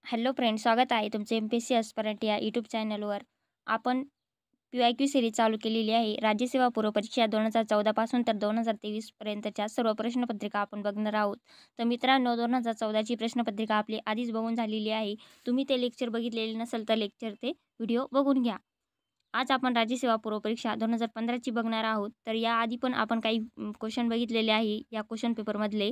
Hello friends, स्वागत आहे तुमचे MPSC ॲस्पिरंट या यूट्यूब चॅनलवर. आपण PYQ सिरीज चालू केलेली आहे. राज्यसेवा पूर्व परीक्षा 2014 पासून तर 2023 पर्यंतच्या सर्व प्रश्नपत्रिका आपण बघणार आहोत. तर मित्रांनो, 2014ची प्रश्नपत्रिका आपली आधीच बघून झालेली आहे. तुम्ही ते लेक्चर बघितलेले नसेल तर लेक्चर ते व्हिडिओ बघून घ्या. आज आपण राज्यसेवा पूर्व परीक्षा 2015ची बघणार आहोत. तर याआधी पण आपण काही क्वेश्चन बघितलेले आहे या क्वेश्चन पेपरमधले.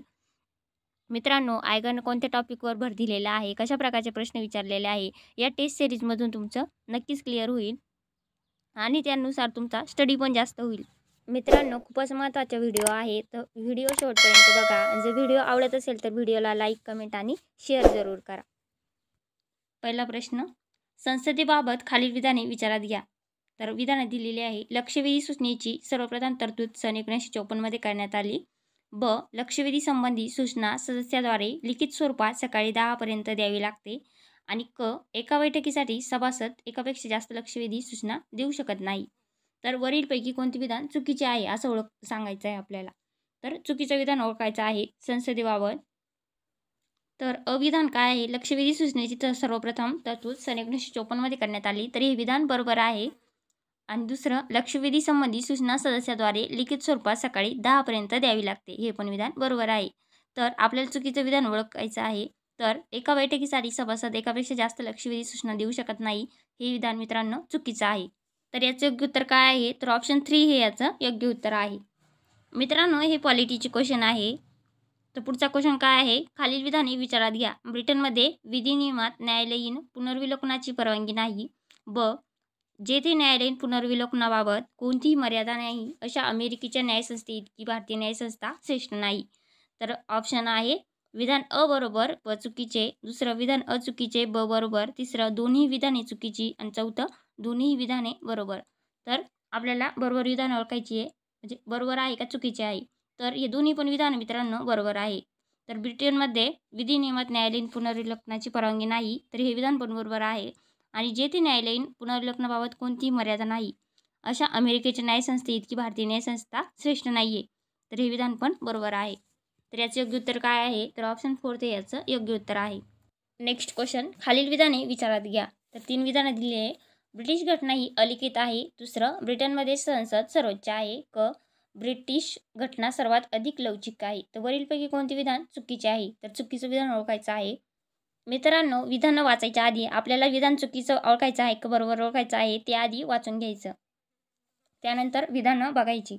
मित्रांनो, आयोगानं कोणत्या टॉपिकवर भर दिलेला आहे, कशा प्रकारचे प्रश्न विचारलेले आहे, या टेस्ट सिरीजमधून तुमचं नक्कीच क्लिअर होईल आणि त्यानुसार तुमचा स्टडी पण जास्त होईल. मित्रांनो, खूपच महत्त्वाचा व्हिडिओ आहे, तर व्हिडिओ शेवटपर्यंत बघा. आणि जर व्हिडिओ आवडत असेल तर व्हिडिओला लाईक, कमेंट आणि शेअर जरूर करा. पहिला प्रश्न, संसदेबाबत खालील विधाने विचारात घ्या. तर विधानं दिलेली आहे. लक्षवेधी सूचनेची सर्वप्रथम तरतूद सन 1954 मध्ये करण्यात आली. ब. लक्षवेधी संबंधी सूचना सदस्याद्वारे लिखित स्वरूपात सकाळी 10 पर्यंत द्यावी लागते. आणि क. एका बैठकीसाठी सभासद एकापेक्षा जास्त लक्षवेधी सूचना देऊ शकत नाही. तर वरीलपैकी कोणते विधान चुकीचे आहे असं सांगायचं आहे आपल्याला. तर चुकीचं विधान ओळखायचं आहे संसदेबाबत. तर अविधान काय आहे? लक्षवेधी सूचनेची सर्वप्रथम तरतूद सन 1954 मध्ये करण्यात आली. तर हे विधान बरोबर आहे. आणि दुसरं, लक्षवेधी संबंधी सूचना सदस्याद्वारे लिखित स्वरूपात सकाळी 10 पर्यंत द्यावी लागते. हे पण विधान बरोबर आहे. तर आपल्याला चुकीचं विधान ओळखायचं आहे. तर एका बैठकीसाठी सभासद एकापेक्षा जास्त लक्षवेधी सूचना देऊ शकत नाही, हे विधान मित्रांनो चुकीचं आहे. तर याचं योग्य उत्तर काय आहे? तर ऑप्शन 3 हे याचं योग्य उत्तर आहे. मित्रांनो, हे पॉलिटीचे क्वेश्चन आहे. तर पुढचा क्वेश्चन काय आहे? खालील विधाने विचारात घ्या. ब्रिटनमध्ये विधिनियमात न्यायालयीन पुनर्विलोकनाची परवानगी नाही. ब. जेथे न्यायालयीन पुनर्विलोकनाबाबत कोणतीही मर्यादा नाही अशा अमेरिकेच्या न्यायसंस्थेइतकी भारतीय न्यायसंस्था श्रेष्ठ नाही. तर ऑप्शन आहे विधान अ बरोबर, ब चुकीचे. दुसरं विधान अ चुकीचे, ब बरोबर. तिसरं दोन्ही विधाने चुकीची आणि चौथं दोन्ही विधाने बरोबर. तर आपल्याला बरोबर विधान ओळखायची आहे, म्हणजे बरोबर आहे का चुकीचे आहे. तर हे दोन्ही पण विधान मित्रांनो बरोबर आहे. तर ब्रिटनमध्ये विधिनियमात न्यायालयीन पुनर्विलोकनाची परवानगी नाही, तर हे विधान पण बरोबर आहे. आणि जेथे न्यायालयीन पुनर्विलोकनाबाबत कोणतीही मर्यादा नाही अशा अमेरिकेच्या न्यायसंस्थेइतकी भारतीय न्यायसंस्था श्रेष्ठ नाही आहे, तर हे विधान पण बरोबर आहे. तर याचं योग्य उत्तर काय आहे? तर ऑप्शन 4 हे याचं योग्य उत्तर आहे. नेक्स्ट क्वेश्चन, खालील विधाने विचारात घ्या. तर 3 विधानं दिली आहे. ब्रिटिश घटना ही अलिखित आहे. दुसरं, ब्रिटनमध्ये संसद सर्वोच्च आहे. क. ब्रिटिश घटना सर्वात अधिक लवचिक आहे. तर वरीलपैकी कोणते विधान चुकीचे आहे? तर चुकीचं विधान ओळखायचं आहे. मित्रांनो, विधानं वाचायच्या आधी आपल्याला विधान चुकीचं ओळखायचं आहे का बरोबर ओळखायचं आहे ते आधी वाचून घ्यायचं, त्यानंतर विधानं बघायची.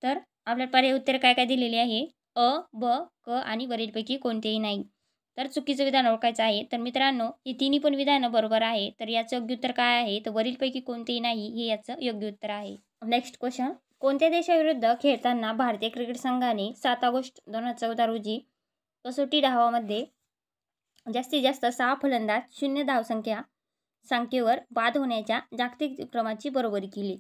तर आपल्या पर्याय उत्तर काय काय दिलेले आहे? अ, ब, क आणि वरीलपैकी कोणतेही नाही. तर चुकीचं विधान ओळखायचं आहे. तर मित्रांनो, ही तिन्ही पण विधानं बरोबर आहे. तर याचं योग्य उत्तर काय आहे? तर वरीलपैकी कोणतेही नाही हे याचं योग्य उत्तर आहे. नेक्स्ट क्वेश्चन, कोणत्या देशाविरुद्ध खेळताना भारतीय क्रिकेट संघाने 7 ऑगस्ट 2014 रोजी कसोटी डावामध्ये जास्तीत जास्त 6 फलंदाज 0 धावसंख्येवर बाद होण्याच्या जागतिक क्रमाची बरोबरी केली?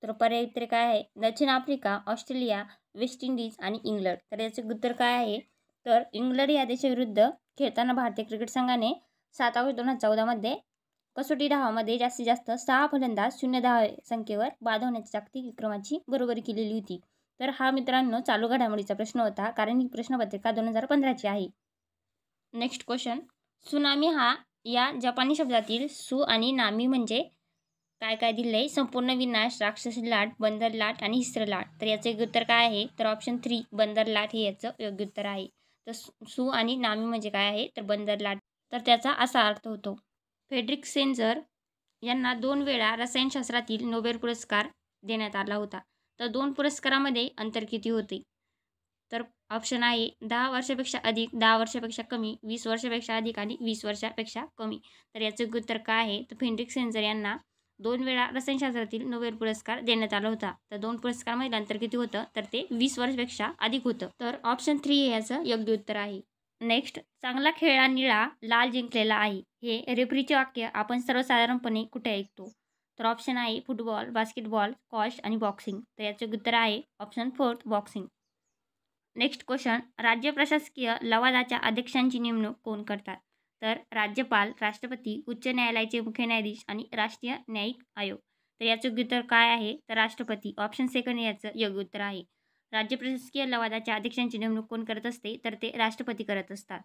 तर पर्याय उत्तर काय आहे? दक्षिण आफ्रिका, ऑस्ट्रेलिया, वेस्ट इंडिज आणि इंग्लंड. तर याचे उत्तर काय आहे? तर इंग्लंड या देशाविरुद्ध खेळताना भारतीय क्रिकेट संघाने 7 ऑगस्ट 2014 मध्ये कसोटी डावामध्ये जास्तीत जास्त 6 फलंदाज 0 धावसंख्येवर बाद होण्याच्या जागतिक विक्रमाची बरोबरी केलेली होती. तर हा मित्रांनो चालू घडामोडीचा प्रश्न होता, कारण ही प्रश्नपत्रिका 2015ची आहे. नेक्स्ट क्वेश्चन, सुनामी हा या जपानी शब्दातील सु आणि नामी म्हणजे काय काय दिलं आहे? संपूर्ण विनाश, राक्षसी लाट, बंदर लाट आणि हिस्र लाट. तर याचं योग्य उत्तर काय आहे? तर ऑप्शन 3 बंदर लाट हे याचं योग्य उत्तर आहे. तर सु आणि नामी म्हणजे काय आहे? तर बंदर लाट. तर त्याचा असा अर्थ होतो. फ्रेडरिक सेंजर यांना 2 वेळा रसायनशास्त्रातील नोबेल पुरस्कार देण्यात आला होता. तर 2 पुरस्कारामध्ये अंतर किती होते? तर ऑप्शन आहे 10 वर्षापेक्षा अधिक, 10 वर्षापेक्षा कमी, 20 वर्षापेक्षा अधिक आणि 20 वर्षापेक्षा कमी. तर याचं उत्तर काय आहे? तर फ्रेडरिक सेंजर यांना 2 वेळा रसायनशास्त्रातील नोबेल पुरस्कार देण्यात आला होता. तर 2 पुरस्कारामध्ये अंतर किती होतं? तर ते 20 वर्षापेक्षा अधिक होतं. तर ऑप्शन 3 हे याचं योग्य उत्तर आहे. नेक्स्ट, चांगला खेळला निळा, लाल जिंकलेला आहे, हे रेफरीचे वाक्य आपण सर्वसाधारणपणे कुठे ऐकतो? तर ऑप्शन आहे फुटबॉल, बास्केटबॉल, स्क्वॉश आणि बॉक्सिंग. तर याचं उत्तर आहे ऑप्शन 4 बॉक्सिंग. नेक्स्ट क्वेश्चन, राज्य प्रशासकीय लवादाच्या अध्यक्षांची नेमणूक कोण करतात? तर राज्यपाल, राष्ट्रपती, उच्च न्यायालयाचे मुख्य न्यायाधीश आणि राष्ट्रीय न्यायिक आयोग. तर याचं उत्तर काय आहे? तर राष्ट्रपती. ऑप्शन 2 याचं योग्य उत्तर आहे. राज्य प्रशासकीय लवादाच्या अध्यक्षांची नेमणूक कोण करत असते? तर ते राष्ट्रपती करत असतात.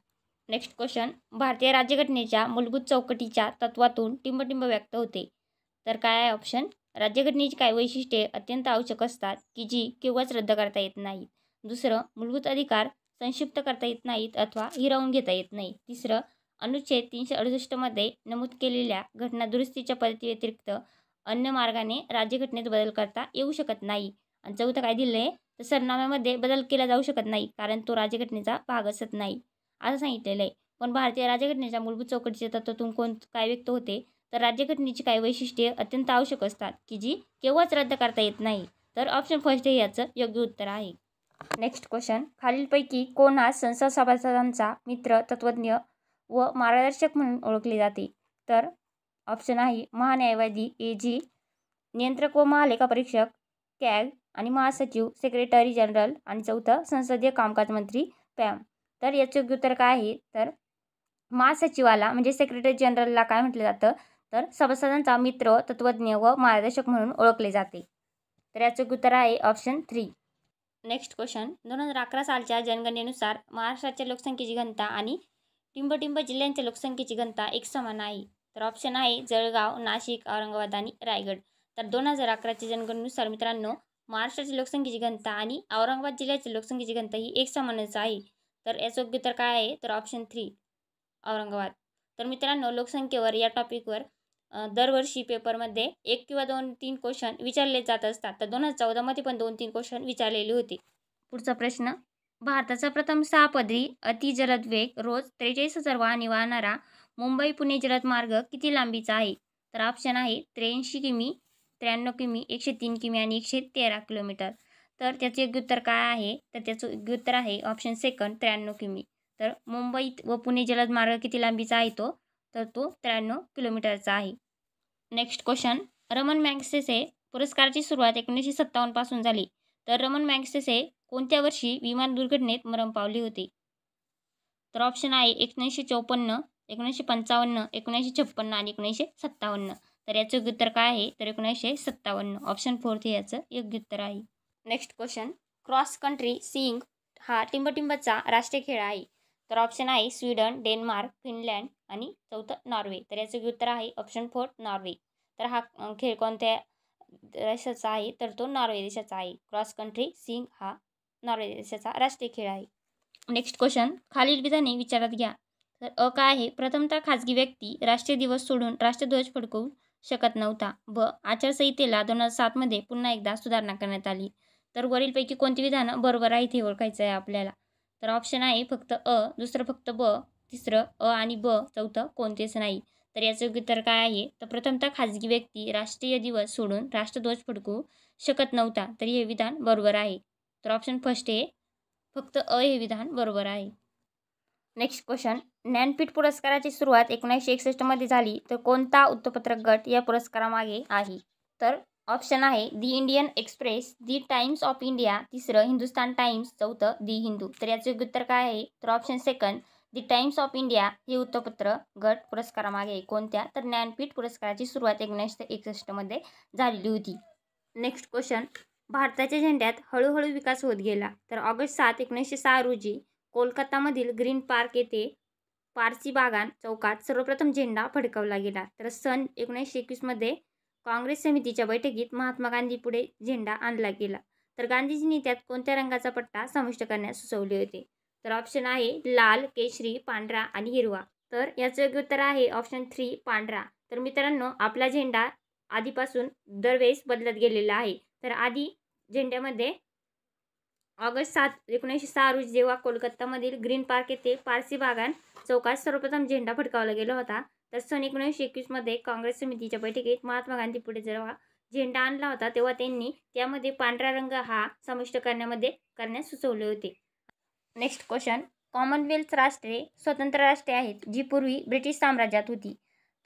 नेक्स्ट क्वेश्चन, भारतीय राज्यघटनेच्या मूलभूत चौकटीच्या तत्वातून टिंबटिंब व्यक्त होते. तर काय आहे ऑप्शन? राज्यघटनेची काही वैशिष्ट्ये अत्यंत आवश्यक असतात की जी केव्हाच रद्द करता येत नाहीत. दुसरं, मूलभूत अधिकार संक्षिप्त करता येत नाहीत अथवा हिरावून घेता येत नाही. तिसरं, अनुच्छेद 368 मध्ये नमूद केलेल्या घटना दुरुस्तीच्या पद्धतीव्यतिरिक्त अन्य मार्गाने राज्यघटनेत बदल करता येऊ शकत नाही. आणि चौथं काय दिलं आहे, तर सरनाम्यामध्ये बदल केला जाऊ शकत नाही कारण तो राज्यघटनेचा भाग असत नाही असं सांगितलेलं आहे. पण भारतीय राज्यघटनेच्या मूलभूत चौकटीच्या तत्वातून काय व्यक्त होते, तर राज्यघटनेची काही वैशिष्ट्ये अत्यंत आवश्यक असतात की जी केव्हाच रद्द करता येत नाही. तर ऑप्शन फर्स्ट हे याचं योग्य उत्तर आहे. नेक्स्ट क्वेश्चन, खालीलपैकी कोण हा संसद सभासदांचा मित्र, तत्त्वज्ञ व मार्गदर्शक म्हणून ओळखले जाते? तर ऑप्शन आहे महान्यायवादी AG, नियंत्रक व महालेखा परीक्षक CAG आणि महासचिव सेक्रेटरी जनरल आणि चौथं संसदीय कामकाज मंत्री PM. तर याचे योग्य उत्तर काय आहे, तर महासचिवाला म्हणजे सेक्रेटरी जनरलला काय म्हटलं जातं, तर सभासदांचा मित्र, तत्त्वज्ञ व मार्गदर्शक म्हणून ओळखले जाते. तर याचे योग्य उत्तर आहे ऑप्शन 3. नेक्स्ट क्वेश्चन, 2011 सालच्या जनगणनेनुसार महाराष्ट्राच्या लोकसंख्येची घनता आणि टिंबटिंब जिल्ह्यांच्या लोकसंख्येची घनता एक समान आहे. तर ऑप्शन आहे जळगाव, नाशिक, औरंगाबाद आणि रायगड. तर 2011च्या जनगणनेनुसार मित्रांनो, महाराष्ट्राची लोकसंख्येची घनता आणि औरंगाबाद जिल्ह्याची लोकसंख्येची घनता ही एक समानच आहे. तर याचं योग्य उत्तर काय आहे, तर ऑप्शन 3 औरंगाबाद. तर मित्रांनो, लोकसंख्येवर या टॉपिकवर दरवर्षी पेपरमध्ये 1 किंवा 2-3 क्वेश्चन विचारले जात असतात. तर 2014 मध्ये पण 2-3 क्वेश्चन विचारलेले होते. पुढचा प्रश्न, भारताचा प्रथम 6 पदरी अतिजलद वेग रोज 43,000 वाहने वाहणारा मुंबई पुणे जलद मार्ग किती लांबीचा आहे? तर ऑप्शन आहे 83 किमी, 93 किमी, 103 किमी आणि 113 किलोमीटर. तर त्याचे योग्य उत्तर काय आहे, तर त्याचं योग्य उत्तर आहे ऑप्शन सेकंड 93 किमी. तर मुंबईत व पुणे जलद मार्ग किती लांबीचा आहे तो, तर तो 93 किलोमीटरचा आहे. नेक्स्ट क्वेश्चन, रमन मॅग्सेसे पुरस्काराची सुरुवात 1957 पासून झाली. तर रमन मॅग्सेसे कोणत्या वर्षी विमान दुर्घटनेत मरण पावले होते? तर ऑप्शन आहे 1954, 1955, 1956 आणि 1957. तर याचं योग्य उत्तर काय आहे, तर 1957. ऑप्शन 4 हे याचं योग्य उत्तर आहे. Next question, cross country sing हा टिंबटिंबचा राष्ट्रीय खेळ आहे. तर ऑप्शन आहे स्वीडन, डेन्मार्क, फिनलँड आणि चौथं नॉर्वे. तर याचं योग्य उत्तर आहे ऑप्शन 4 नॉर्वे. तर हा खेळ कोणत्या देशाचा आहे, तर तो नॉर्वे देशाचा आहे. क्रॉस कंट्री सिंग हा नॉर्वे देशाचा राष्ट्रीय खेळ आहे. नेक्स्ट क्वेश्चन, खालील विधाने विचारात घ्या. तर काय आहे, प्रथमतः खाजगी व्यक्ती राष्ट्रीय दिवस सोडून राष्ट्रध्वज फडकवू शकत नव्हता. आचारसंहितेला 2007 मध्ये पुन्हा एकदा सुधारणा करण्यात आली. तर वरीलपैकी कोणती विधानं बरोबर आहे हे ओळखायचं आहे आपल्याला. तर ऑप्शन आहे फक्त दुसरं फक्त तिसरं आणि चौथं कोणतेच नाही. तर याचं योग्य उत्तर काय आहे, तर प्रथमतः खाजगी व्यक्ती राष्ट्रीय दिवस सोडून राष्ट्रध्वज फडकवू शकत नव्हता. तर हे विधान बरोबर आहे. तर ऑप्शन फर्स्ट हे फक्त हे विधान बरोबर आहे. नेक्स्ट क्वेश्चन, ज्ञानपीठ पुरस्काराची सुरुवात 1961 मध्ये झाली. तर कोणता वृत्तपत्रक गट या पुरस्कारामागे आहे? तर ऑप्शन आहे the Indian Express, the Times of India, तिसरं हिंदुस्तान टाइम्स, चौथं दी हिंदू. तर याचं योग्य उत्तर काय आहे, तर option second the Times of India हे वृत्तपत्र गट पुरस्कारामागे कोणत्या, तर ज्ञानपीठ पुरस्काराची सुरुवात 1961 मध्ये झालेली होती. नेक्स्ट क्वेश्चन, भारताच्या झेंड्यात हळूहळू विकास होत गेला. तर ऑगस्ट 7, 1906 रोजी कोलकातामधील ग्रीन पार्क येथे पारसी बागान चौकात सर्वप्रथम झेंडा फडकवला गेला. तर सन 1921 मध्ये काँग्रेस समितीच्या बैठकीत महात्मा गांधी पुढे झेंडा आणला गेला. तर गांधीजींनी त्यात कोणत्या रंगाचा पट्टा समाविष्ट करण्यास सुचवले होते? तर ऑप्शन आहे लाल, केशरी, पांढरा आणि हिरवा. तर याचं योग्य उत्तर आहे ऑप्शन 3 पांढरा. तर मित्रांनो, आपला झेंडा आधीपासून दरवेळेस बदलत गेलेला आहे. तर आधी झेंड्यामध्ये ऑगस्ट 7, 1906 रोजी जेव्हा कोलकातामधील ग्रीन पार्क येथे पारसी बागान चौकात सर्वप्रथम झेंडा फडकावला गेला होता. तर सन 1921 मध्ये काँग्रेस समितीच्या बैठकीत महात्मा गांधी पुढे जेव्हा झेंडा आणला होता तेव्हा त्यांनी त्यामध्ये पांढरा रंग हा समाविष्ट करण्यास सुचवले होते. नेक्स्ट क्वेश्चन, कॉमनवेल्थ राष्ट्रे स्वतंत्र राष्ट्रे आहेत जी पूर्वी ब्रिटिश साम्राज्यात होती.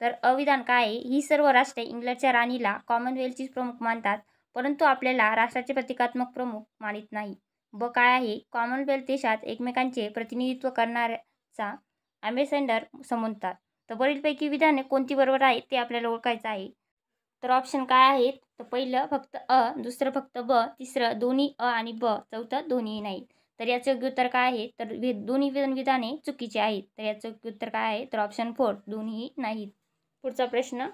तर अविधान काय आहे, ही सर्व राष्ट्रे इंग्लंडच्या राणीला कॉमनवेल्थची प्रमुख मानतात परंतु आपल्याला राष्ट्राचे प्रतिकात्मक प्रमुख मानित नाही. काय आहे, कॉमनवेल्थ देशात एकमेकांचे प्रतिनिधित्व करणाऱ्याचा ॲम्बेसेडर संबोधतात. तर वरीलपैकी विधाने कोणती बरोबर आहे ते आपल्याला ओळखायचं आहे. तर ऑप्शन काय आहेत, तर पहिलं फक्त दुसरं फक्त तिसरं दोन्ही आणि चौथं दोन्ही नाही. तर याचं योग्य उत्तर काय आहे? तर दोन्ही विधाने चुकीची आहेत. तर याचं योग्य उत्तर काय आहे? तर ऑप्शन 4 दोन्ही नाहीत. पुढचा प्रश्न,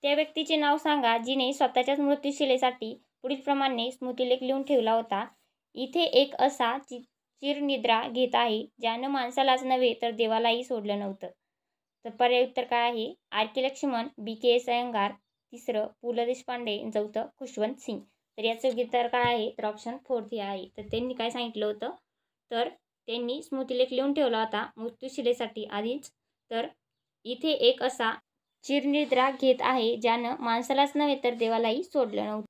त्या व्यक्तीचे नाव सांगा जिने स्वतःच्याच मृत्यूशिलेसाठी पुढील प्रमाणे स्मृतिलेख लिहून ठेवला होता. इथे एक असा चिरनिद्रा घेत आहे ज्यानं माणसालाच नव्हे तर देवालाही सोडलं नव्हतं. तर पर्याय उत्तर काय आहे? आर के लक्ष्मण, बी के एस अय्यंगार, तिसरं पु ल देशपांडे, चौथं खुशवंत सिंग. तर याचं योग्य उत्तर काय आहे? तर ऑप्शन 4 हे आहे. तर त्यांनी काय सांगितलं होतं? तर त्यांनी स्मृतिलेख लिहून ठेवला होता मृत्यूशिलेसाठी आधीच. तर इथे एक असा चिरनिद्रा घेत आहे ज्यानं माणसालाच नव्हे तर देवालाही सोडलं नव्हतं.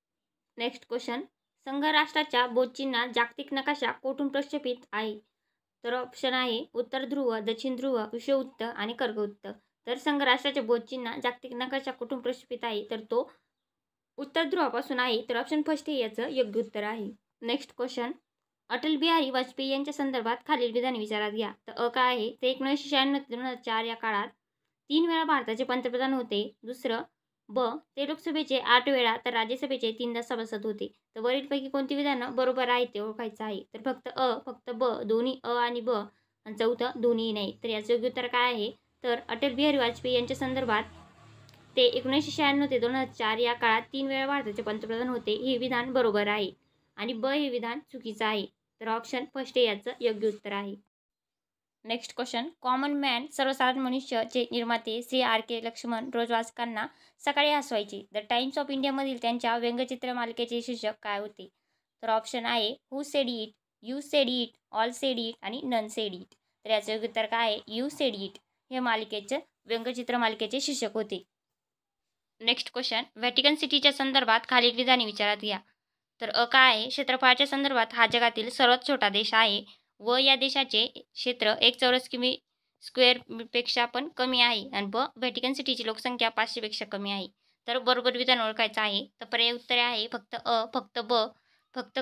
नेक्स्ट क्वेश्चन, संघ राष्ट्राच्या बोधचिन्हात जागतिक नकाशा कोठून प्रक्षेपित आहे? तर ऑप्शन आहे उत्तर ध्रुव, दक्षिण ध्रुव, विषुववृत्त आणि कर्कवृत्त. तर संघ राष्ट्राचे बोधचिन्ह जागतिक नकाशा कुठून प्रक्षेपित आहे? तर तो उत्तर ध्रुवापासून आहे. तर ऑप्शन फर्स्ट हे याचं योग्य उत्तर आहे. नेक्स्ट क्वेश्चन, अटल बिहारी वाजपेयी यांच्या संदर्भात खालील विधान विचारात घ्या. तर काय आहे? ते 1996 ते 2004 या काळात 3 वेळा भारताचे पंतप्रधान होते. दुसरं ब, ते लोकसभेचे 8 वेळा तर राज्यसभेचे 3दा सभासद होते. तर वरीलपैकी कोणती विधानं बरोबर आहे ते ओळखायचं आहे. तर फक्त अ, फक्त ब, दोन्ही अ आणि ब, आणि चौथं दोन्ही नाही. तर याचं योग्य उत्तर काय आहे? तर अटल बिहारी वाजपेयी यांच्या संदर्भात ते 1996 ते 2004 या काळात 3 वेळा भारताचे पंतप्रधान होते. हे विधान बरोबर आहे आणि ब हे विधान चुकीचं आहे. तर ऑप्शन फर्स्ट हे याचं योग्य उत्तर आहे. नेक्स्ट क्वेश्चन, कॉमन मॅन सर्वसाधारण मनुष्यचे निर्माते श्री आर के लक्ष्मण रोज वाचकांना सकाळी हसवायचे. द टाइम्स ऑफ इंडियामधील त्यांच्या व्यंगचित्र मालिकेचे शीर्षक काय होते? तर ऑप्शन आहे who said it, you sed it, all sed it आणि नन सेड इट. तर याचं योग्य उत्तर काय आहे? यू सेड इट हे मालिकेचं व्यंगचित्र मालिकेचे शीर्षक होते. नेक्स्ट क्वेश्चन, व्हॅटिकन सिटीच्या संदर्भात खालील विधाने विचारात घ्या. तर काय आहे? क्षेत्रफळाच्या संदर्भात हा जगातील सर्वात छोटा देश आहे व या देशाचे क्षेत्र 1 चौरस किमी स्क्वेअरपेक्षा पण कमी आहे. आणि ब, व्हॅटिकन सिटीची लोकसंख्या 500 पेक्षा कमी आहे. तर बरोबर विधान ओळखायचं आहे. तर पर्याय उत्तरे आहे फक्त अ, फक्त ब, फक्त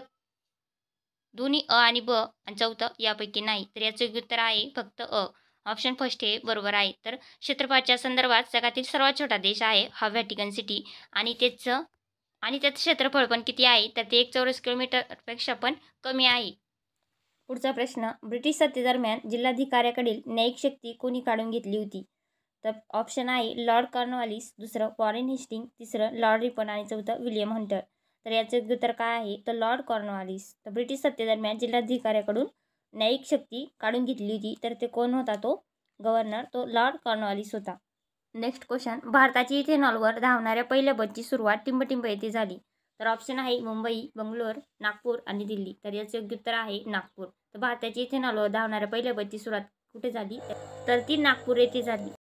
दोन्ही अ आणि ब, आणि चौथं यापैकी नाही. तर याचं योग्य उत्तर आहे फक्त अ. ऑप्शन फर्स्ट हे बरोबर आहे. तर क्षेत्रफळाच्या संदर्भात जगातील सर्वात छोटा देश आहे हा व्हॅटिकन सिटी, आणि त्याचं क्षेत्रफळ पण किती आहे? तर ते 1 चौरस किलोमीटरपेक्षा पण कमी आहे. पुढचा प्रश्न, ब्रिटिश सत्तेदरम्यान जिल्हाधिकाऱ्याकडील न्यायिक शक्ती कोणी काढून घेतली होती? तर ऑप्शन आहे लॉर्ड कॉर्नवालिस, दुसरं वॉरेन हेस्टिंग, तिसरं लॉर्ड रिपन आणि चौथं विल्यम हंटर. तर याचं योग्य उत्तर काय आहे? तर लॉर्ड कॉर्नवालिस. तर ब्रिटिश सत्तेदरम्यान जिल्हाधिकाऱ्याकडून न्यायिक शक्ती काढून घेतली होती. तर ते कोण होता? तो गव्हर्नर, तो लॉर्ड कॉर्नवालिस होता. नेक्स्ट क्वेश्चन, भारताची इथेनॉलवर धावणाऱ्या पहिल्या बसची सुरुवात टिंबटिंब येथे झाली. तर ऑप्शन आहे मुंबई, बंगलोर, नागपूर आणि दिल्ली. तर याचं योग्य उत्तर आहे नागपूर. तर भारताची इथेनॉलवर धावणाऱ्या पहिल्या बसची सुरुवात कुठे झाली? तर ती नागपूर येथे झाली.